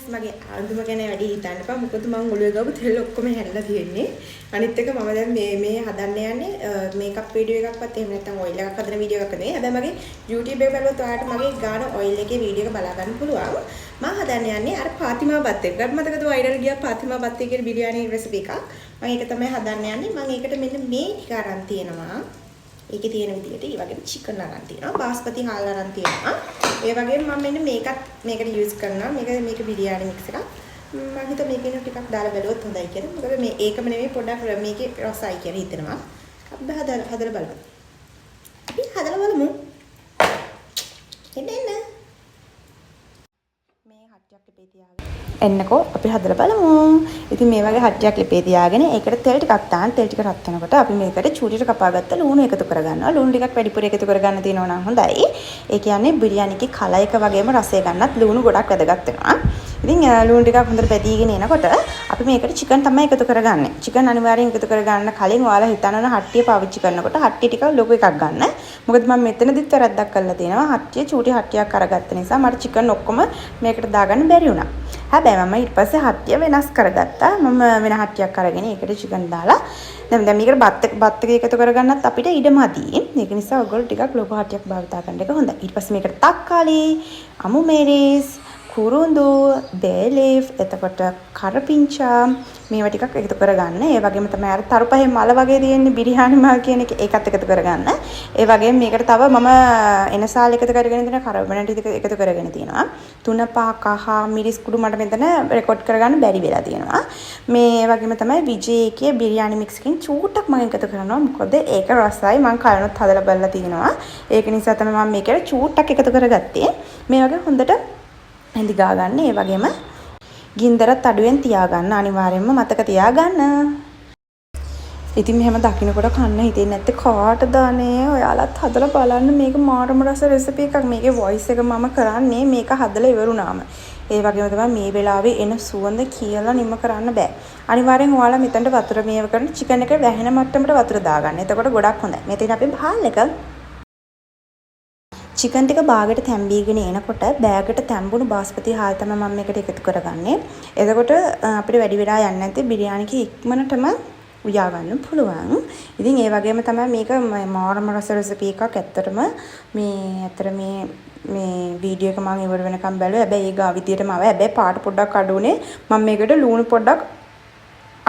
guys මගේ අඳුම ගැන වැඩි හිතන්න එපා. මොකද මම ඔළුවේ ගාපු තෙල් ඔක්කොම හැදලා තියෙන්නේ. අනිත් එක මම දැන් මේ හදන්න යන්නේ මේකප් වීඩියෝ එකක්වත් එහෙම නැත්නම් ඔයිල් එකක් හදන වීඩියෝ එකක් නෙවෙයි. හැබැයි මගේ YouTube එක බලුවොත් ඔයාලට මගේ ගාන ඔයිල් එකේ වීඩියෝ එක බලා ගන්න පුළුවන්. මම හදන්න යන්නේ අර පාතිමා බත් එක. ගත් මතකද වයිරල් ගියා පාතිමා බත් එකේ බිරියානි රෙසිපි එකක්. මම ඒක තමයි හදන්න යන්නේ. මම ඒකට මෙන්න මේ ටික අරන් තියෙනවා. ඒකේ තියෙන විදිහට ඒ වගේම චිකන් අරන් තියෙනවා. බාස්මති හාල් අරන් තියෙනවා. ඒ වගේම මම මෙන්න මේකට යූස් කරනවා. මේක බිරියානි මික්ස් එකක්. මම හිතුවා මේකේන ටිකක් දාලා බැලුවොත් හොඳයි කියලා. මොකද මේ ඒකම නෙමෙයි පොඩ්ඩක් මේකේ රසයි කියලා හිතෙනවා. අපි හදලා බලමු. අපි හදලා බලමු. එන්න මේ හට්ටියක් ලිපේ තියාගෙන එන්නකෝ අපි හදලා බලමු. ඉතින් මේ වගේ හට්ටියක් ලිපේ තියාගෙන ඒකට තෙල් ටිකක් දාන්න. තෙල් ටික රත් වෙනකොට අපි මේකට චූටියට කපාගත්ත ලුණු එකතු කරගන්නවා. ලුණු ටිකක් වැඩිපුර එකතු කරගන්න තියෙනවා නම් හොඳයි. ඒ කියන්නේ බිරියානිකේ කල එක වගේම රසය ගන්නත් ලුණු ගොඩක් වැදගත් වෙනවා. ඉතින් ලුණු ටිකක් හොඳට පැදීගෙන එනකොට අපි මේකට චිකන් තමයි එකතු කරගන්නේ. චිකන් අනිවාර්යෙන් එකතු කරගන්න කලින් ඔයාලා හිතනවන හට්ටිය පාවිච්චි කරනකොට හට්ටිය ටිකක් ලොකු එකක් ගන්න. මොකද මම මෙතනදිත් වැරද්දක් කරලා තියෙනවා. හට්ටිය චූටි හට්ටියක් අරගත්ත නිසා මට චිකන් ඔක්කොම මේකට දාගන්න බැරි වුණා. හැබැයි මම ඊට පස්සේ හට්ටිය වෙනස් කරගත්තා. මම වෙන හට්ටියක් අරගෙන ඒකට චිකන් දාලා දැන් මේකට බත් එක එකතු කරගන්නත් අපිට ඉඩමදි. ඒක නිසා ඔයගොල්ලෝ ටිකක් ලොකු හට්ටියක් භාවිතා කරන එක හොඳයි. ඊට පස්සේ මේකට තක්කාලි, අමු මේරිස්, කුරුඳු, bay leaf, එතකොට කරපිංචා මේවා ටිකක් එකතු කරගන්න. ඒ වගේම තමයි අර තරුපහේ මල වගේ තියෙන බිරියානි මල් කියන එක ඒකත් එකතු කරගන්න. ඒ වගේම මේකට තව මම එනසාල් එකතු කරගෙන තියෙන කරබනට් ටික එකතු කරගෙන තියෙනවා. 3-5 කහ මිරිස් කුඩු මට මෙතන රෙකෝඩ් කරගන්න බැරි වෙලා තියෙනවා. මේ වගේම තමයි විජේකේ බිරියානි මික්ස් එකෙන් චූටක් මම එකතු කරනවා. මොකද ඒක රසයි. මම කලනොත් හදලා බලලා තියෙනවා. ඒක නිසා තමයි මම මේකට චූටක් එකතු කරගත්තේ. මේ වගේ හොඳට හඳි ගා ගන්න. ඒ වගේම ගින්දරත් අඩුවෙන් තියාගන්න. අනිවාර්යයෙන්ම මතක තියාගන්න. ඉතින් මෙහෙම දකින්නකොට කන්න හිතෙන්නේ නැත්තේ කාටද අනේ. ඔයාලත් හදලා බලන්න. මේක මාරම රස රෙසිපි එකක්. මේකේ වොයිස් එක මම කරන්නේ මේක හදලා ඉවරුනාම. ඒ වගේම තමයි මේ වෙලාවේ එන සුවඳ කියලා නිම කරන්න බෑ. අනිවාර්යෙන් ඔයාලා මෙතනට වතුර මේව කරන චිකන් එක වැහෙන මට්ටමට වතුර දාගන්න. එතකොට ගොඩක් හොඳයි. මෙතන අපි බහල් එක චිකන් ටික බාගෙට තැම්බීගෙන එනකොට බෑගට තැම්බුණු බාස්මති හාල් තමයි මම මේකට එකතු කරගන්නේ. එතකොට අපිට වැඩි වෙලා යන්නේ නැති බිරියානික ඉක්මනටම උයා ගන්න පුළුවන්. ඉතින් ඒ වගේම තමයි මේක මාරම රස රෙසිපි එකක්. ඇත්තටම මේ වීඩියෝ එක මම ඉවර වෙනකම් බැලුවා. හැබැයි ඒ ගා විදියටම ආවා. හැබැයි පාට පොඩ්ඩක් අඩු උනේ. මම මේකට ලුණු පොඩ්ඩක්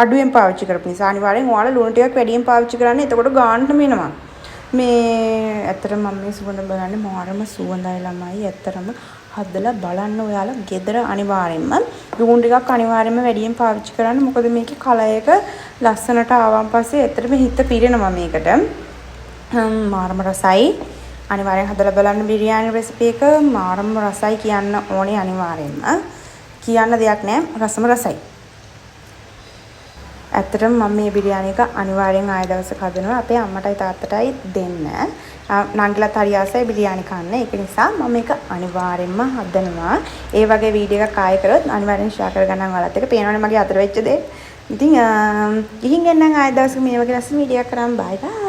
අඩුවෙන් පාවිච්චි කරපු නිසා. අනිවාර්යෙන් ඔයාලා ලුණු ටිකක් වැඩියෙන් පාවිච්චි කරන්න. එතකොට ගානටම එනවා. මේ ඇත්තටම මම මේ සුවඳ බලන්නේ මාරම සුවඳයි ළමයි. ඇත්තටම හදලා බලන්න ඔයාලා ගෙදර අනිවාර්යෙන්ම ලුණු ටිකක් අනිවාර්යෙන්ම වැඩියෙන් පාවිච්චි කරන්න. මොකද මේකේ කලයක ලස්සනට ආවන් පස්සේ ඇත්තටම හිත පිරෙනවා මේකට. මාරම රසයි. අනිවාර්යෙන් හදලා බලන්න බිරියානි රෙසිපි එක මාරම රසයි කියන්න ඕනේ අනිවාර්යෙන්ම. කියන්න දෙයක් නැහැ. රසම රසයි. ඇත්තටම මම මේ බිරියානි එක අනිවාර්යෙන් ආය දවසක හදනවා. අපේ අම්මටයි තාත්තටයි දෙන්න. නංගිලාත් හරි ආසයි බිරියානි කන්න. ඒක නිසා මම මේක අනිවාර්යෙන්ම හදනවා. ඒ වගේ වීඩියෝ එකක් ආයෙ කරොත් අනිවාර්යෙන් ෂෙයා කරගන්නම් ඔයාලත් එක්ක. පේනවනේ මගේ අතර වෙච්ච දේ. ඉතින් ගිහින් එන්නම් ආය දවසක මේ වගේ ලස්සන වීඩියෝ එකක් කරන් බයි බයි.